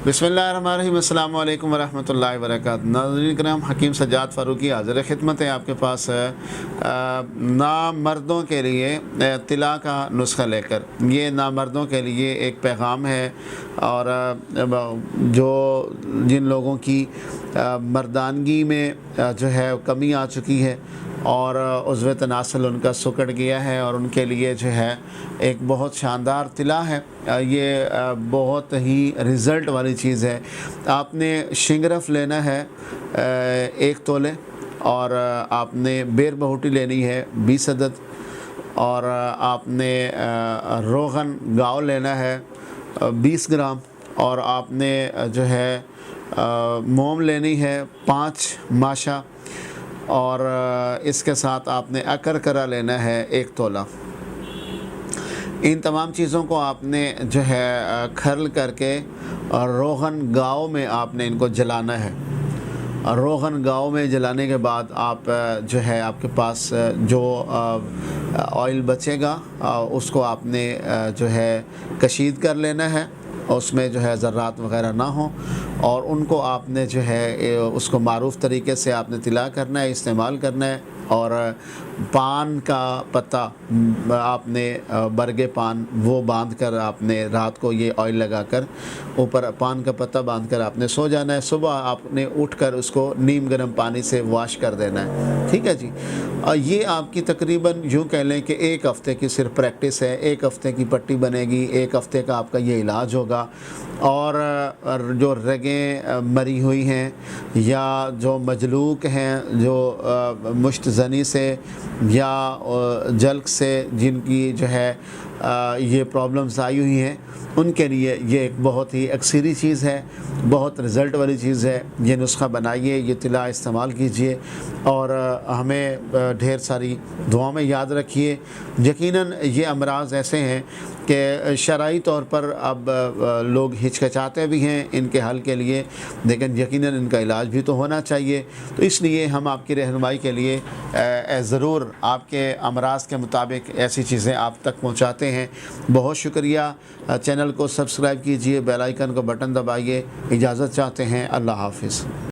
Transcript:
बिस्मिल्लाहिर्रहमानिर्रहीम। अस्सलामु अलैकुम वरहमतुल्लाहि वबरकातुहू। नाज़रीन करام, हकीम सज्जाद फ़ारूकी हाज़िर खिदमत है आपके पास नामर्दों के लिए तिला का नुस्खा लेकर। ये नामर्दों के लिए एक पैगाम है और जो जिन लोगों की मर्दानगी में जो है कमी आ चुकी है और उज़्व तनासल उनका सुकड़ गया है और उनके लिए जो है एक बहुत शानदार तिला है। ये बहुत ही रिज़ल्ट वाली चीज़ है। आपने शिंगरफ लेना है 1 तोले और आपने बेर बहुटी लेनी है 20 अदद और आपने रोगन गाव लेना है 20 ग्राम और आपने जो है मोम लेनी है 5 माशा और इसके साथ आपने अकरकरा लेना है 1 तोला। इन तमाम चीज़ों को आपने जो है खरल करके और रोगन गाव में आपने इनको जलाना है। और रोगन गाव में जलाने के बाद आप जो है आपके पास जो ऑयल बचेगा उसको आपने जो है कशीद कर लेना है, उसमें जो है ज़र्रात वग़ैरह ना हो और उनको आपने जो है उसको मारूफ़ तरीके से आपने तिला करना है, इस्तेमाल करना है। और पान का पत्ता आपने बरगे पान वो बांध कर आपने रात को ये ऑयल लगाकर ऊपर पान का पत्ता बांध कर आपने सो जाना है। सुबह आपने उठकर उसको नीम गर्म पानी से वॉश कर देना है। ठीक है जी। और ये आपकी तकरीबन यूँ कह लें कि 1 हफ़्ते की सिर्फ प्रैक्टिस है। 1 हफ़्ते की पट्टी बनेगी, 1 हफ़्ते का आपका ये इलाज होगा। और जो रगें मरी हुई हैं या जो मजलूक हैं, जो मुश्त ज़नी से या जल्क से जिनकी जो है ये प्रॉब्लम्स आई हुई हैं, उनके लिए ये एक बहुत ही अक्सरी चीज़ है, बहुत रिज़ल्ट वाली चीज़ है। ये नुस्खा बनाइए, ये तिला इस्तेमाल कीजिए और हमें ढेर सारी दुआओं में याद रखिए। यकीनन ये अमराज़ ऐसे हैं कि शरई तौर पर अब लोग हिचकिचाते भी हैं इनके हल के लिए, लेकिन यकीनन इनका इलाज भी तो होना चाहिए। तो इसलिए हम आपकी रहनुमाई के लिए ज़रूर आपके अमराज़ के मुताबिक ऐसी चीज़ें आप तक पहुँचाते हैं। बहुत शुक्रिया। चैनल को सब्सक्राइब कीजिए, बेल आइकन को बटन दबाइए। इजाज़त चाहते हैं। अल्लाह हाफ़िज़।